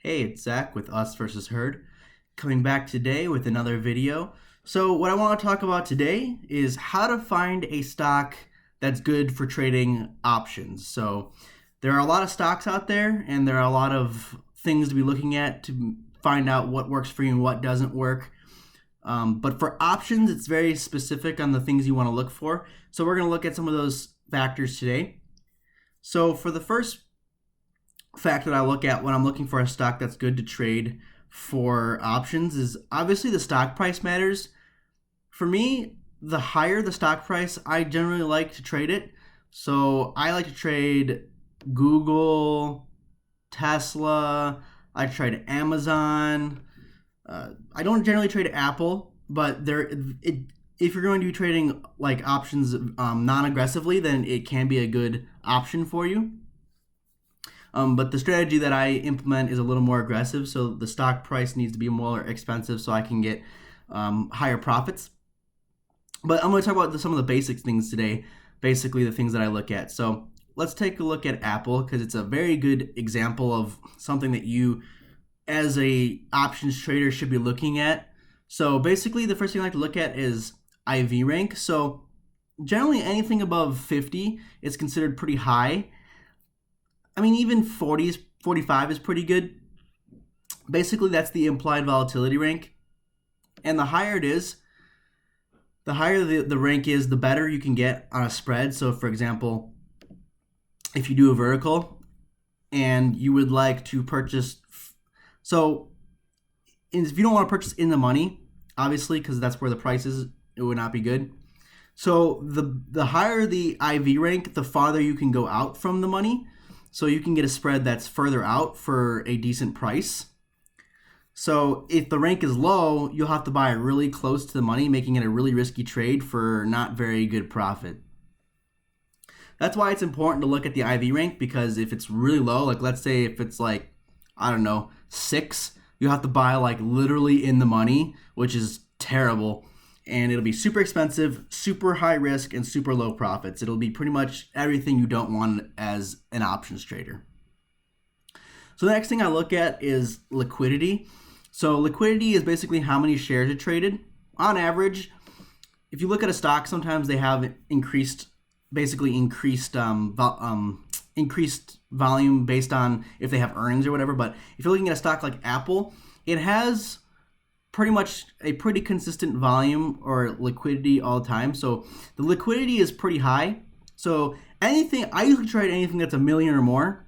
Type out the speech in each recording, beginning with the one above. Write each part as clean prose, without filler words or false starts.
Hey, it's Zach with Us versus Herd, coming back today with another video. So what I want to talk about today is how to find a stock that's good for trading options. So there are a lot of stocks out there, and there are a lot of things to be looking at to find out what works for you and what doesn't work. But for options, it's very specific on the things you want to look for. So we're going to look at some of those factors today. So for the first fact that I look at when I'm looking for a stock that's good to trade for options is obviously the stock price matters. For me, the higher the stock price, I generally like to trade it. So I like to trade Google, Tesla, I trade Amazon. I don't generally trade Apple, but if you're going to be trading like options non-aggressively, then it can be a good option for you. But the strategy that I implement is a little more aggressive, so the stock price needs to be more expensive so I can get higher profits. But I'm going to talk about some of the basic things today, basically the things that I look at. So let's take a look at Apple because it's a very good example of something that you, as a options trader, should be looking at. So basically the first thing I like to look at is IV rank. So generally anything above 50 is considered pretty high. I mean, even 45 is pretty good. Basically, that's the implied volatility rank. And the higher it is, the higher the rank is, the better you can get on a spread. So, for example, if you do a vertical and you would like to purchase, so if you don't want to purchase in the money, obviously, because that's where the price is, it would not be good. So the higher the IV rank, the farther you can go out from the money. So you can get a spread that's further out for a decent price. So if the rank is low, you'll have to buy really close to the money, making it a really risky trade for not very good profit. That's why it's important to look at the IV rank, because if it's really low, like let's say if it's like, I don't know, 6, you have to buy like literally in the money, which is terrible. And it'll be super expensive, super high risk, and super low profits. It'll be pretty much everything you don't want as an options trader. So the next thing I look at is liquidity. So liquidity is basically how many shares are traded. On average, if you look at a stock, sometimes they have increased volume based on if they have earnings or whatever. But if you're looking at a stock like Apple, it has pretty much a pretty consistent volume or liquidity all the time. So the liquidity is pretty high. So I usually trade anything that's $1 million or more,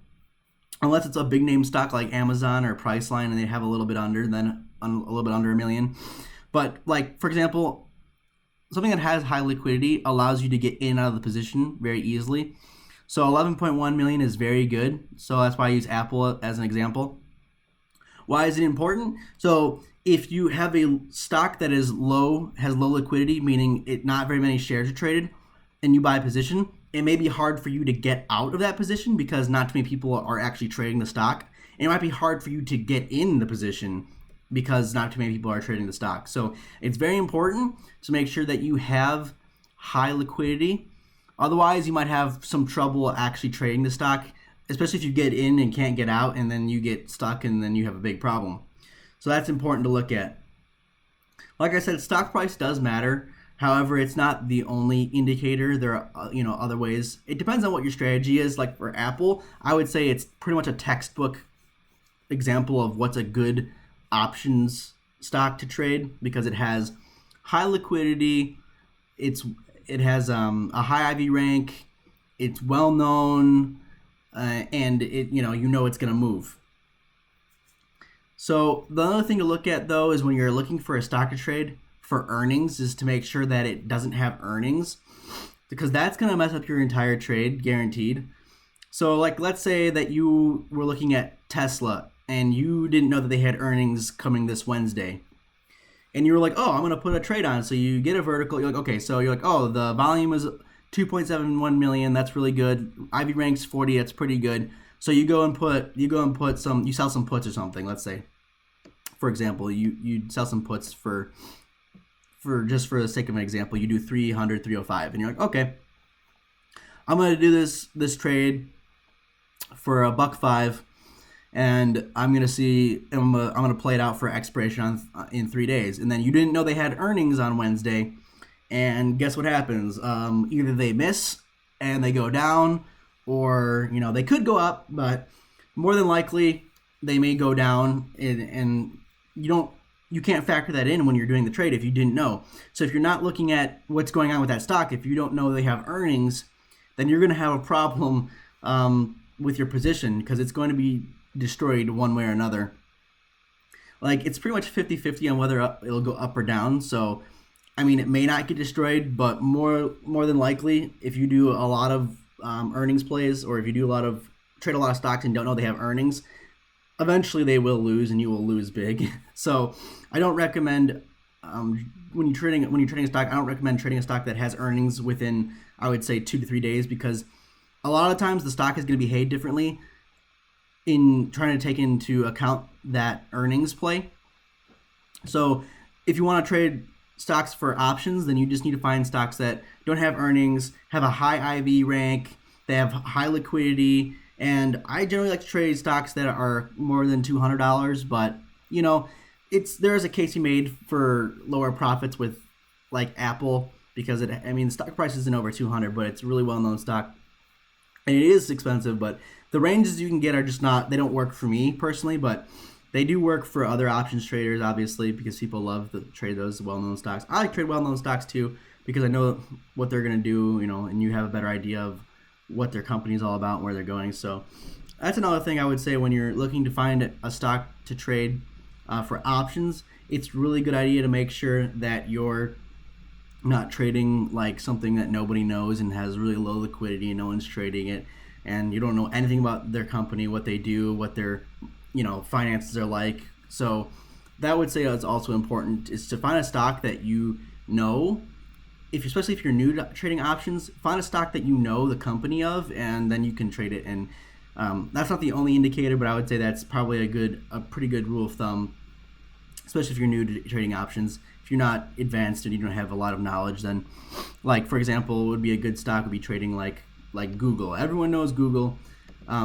unless it's a big name stock like Amazon or Priceline and they have a little bit under $1 million. But like, for example, something that has high liquidity allows you to get in and out of the position very easily. So 11.1 million is very good. So that's why I use Apple as an example. Why is it important? So if you have a stock that is low, has low liquidity, meaning not very many shares are traded, and you buy a position, it may be hard for you to get out of that position because not too many people are actually trading the stock. And it might be hard for you to get in the position because not too many people are trading the stock. So it's very important to make sure that you have high liquidity. Otherwise, you might have some trouble actually trading the stock, especially if you get in and can't get out and then you get stuck and then you have a big problem. So that's important to look at. Like I said, stock price does matter. However, it's not the only indicator. There are other ways. It depends on what your strategy is. Like for Apple, I would say it's pretty much a textbook example of what's a good options stock to trade because it has high liquidity. It has a high IV rank. It's well known, and it's going to move. So the other thing to look at, though, is when you're looking for a stock to trade for earnings is to make sure that it doesn't have earnings, because that's going to mess up your entire trade, guaranteed. So like, let's say that you were looking at Tesla and you didn't know that they had earnings coming this Wednesday. And you were like, oh, I'm going to put a trade on. So you get a vertical. You're like, okay, so you're like, oh, the volume is 2.71 million. That's really good. IV ranks 40. That's pretty good. So you sell some puts or something. Let's say, for example, you sell some puts for just for the sake of an example, you do 300, 305, and you're like, okay, I'm gonna do this trade for $1.05, and I'm gonna play it out for expiration in 3 days, and then you didn't know they had earnings on Wednesday, and guess what happens? Either they miss and they go down, or they could go up, but more than likely they may go down, and you can't factor that in when you're doing the trade if you didn't know. So if you're not looking at what's going on with that stock, if you don't know they have earnings, then you're going to have a problem with your position, because it's going to be destroyed one way or another. Like, it's pretty much 50-50 on whether it'll go up or down. So I mean, it may not get destroyed, but more than likely, if you do a lot of earnings plays, or if you do trade a lot of stocks and don't know they have earnings, eventually they will lose, and you will lose big. So I don't recommend when you're trading a stock. I don't recommend trading a stock that has earnings within, I would say, 2 to 3 days, because a lot of times the stock is going to behave differently in trying to take into account that earnings play. So if you want to trade stocks for options, then you just need to find stocks that don't have earnings, have a high IV rank, they have high liquidity. And I generally like to trade stocks that are more than $200, but there is a case you made for lower profits with like Apple, because the stock price isn't over 200, but it's a really well-known stock, and it is expensive. But the ranges you can get are just they don't work for me personally, but they do work for other options traders, obviously, because people love to trade those well-known stocks. I like to trade well-known stocks too, because I know what they're going to do, and you have a better idea of what their company is all about and where they're going. So that's another thing I would say when you're looking to find a stock to trade for options. It's a really good idea to make sure that you're not trading like something that nobody knows and has really low liquidity and no one's trading it, and you don't know anything about their company, what they do, what their finances are like. So that would say it's also important is to find a stock that especially if you're new to trading options, find a stock that you know the company of, and then you can trade it. And that's not the only indicator, but I would say that's probably a pretty good rule of thumb, especially if you're new to trading options. If you're not advanced and you don't have a lot of knowledge, then, like, for example, would be a good stock would be trading like Google. Everyone knows Google.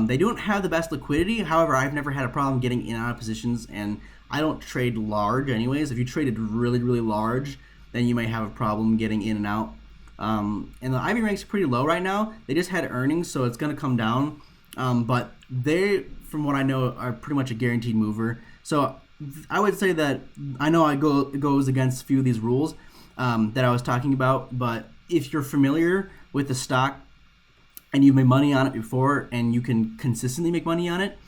They don't have the best liquidity. However, I've never had a problem getting in and out of positions, and I don't trade large anyways. If you traded really, really large, then you might have a problem getting in and out. And the IV rank's pretty low right now. They just had earnings, so it's going to come down. But they, from what I know, are pretty much a guaranteed mover. So I would say that I know it goes against a few of these rules that I was talking about. But if you're familiar with the stock and you've made money on it before and you can consistently make money on it,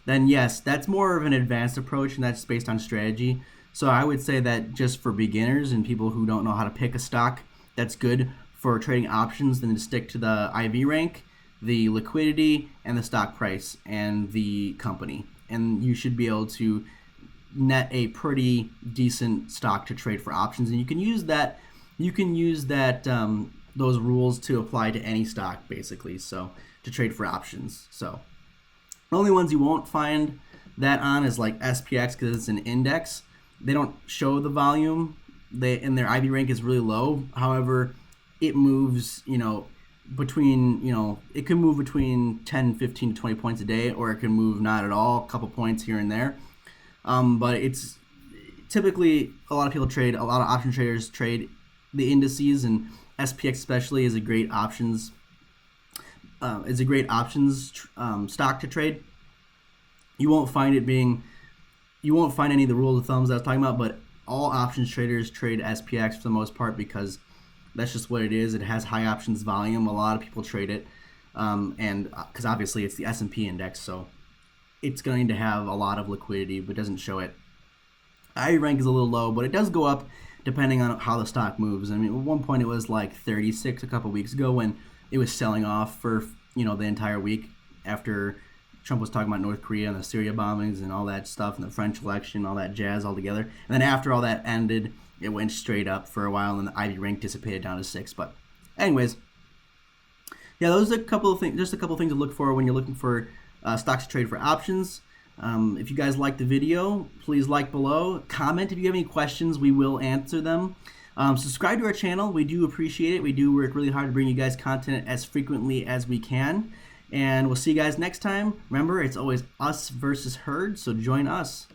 then yes, that's more of an advanced approach, and that's based on strategy. So I would say that just for beginners and people who don't know how to pick a stock that's good for trading options, then to stick to the IV rank, the liquidity, and the stock price, and the company. And you should be able to net a pretty decent stock to trade for options. And you can use that those rules to apply to any stock, basically, so to trade for options. So the only ones you won't find that on is like SPX, because it's an index. They don't show the volume. And their IV rank is really low. However, it moves, between, it can move between 10, 15 to 20 points a day, or it can move not at all, a couple points here and there. But it's typically a lot of option traders trade the indices, and SPX especially is a great options stock to trade. You won't find any of the rules of thumbs that I was talking about, but all options traders trade SPX for the most part, because that's just what it is. It has high options volume. A lot of people trade it, and because obviously it's the S&P index, so it's going to have a lot of liquidity, but doesn't show it. IV rank is a little low, but it does go up depending on how the stock moves. I mean, at one point it was like 36 a couple weeks ago when it was selling off for the entire week after Trump was talking about North Korea and the Syria bombings and all that stuff, and the French election, all that jazz all together. And then after all that ended, it went straight up for a while, and the IV rank dissipated down to 6. But anyways, yeah, those are a couple of things to look for when you're looking for stocks to trade for options. If you guys liked the video, please like below. Comment if you have any questions. We will answer them. Subscribe to our channel. We do appreciate it. We do work really hard to bring you guys content as frequently as we can. And we'll see you guys next time. Remember, it's always us versus herd, so join us.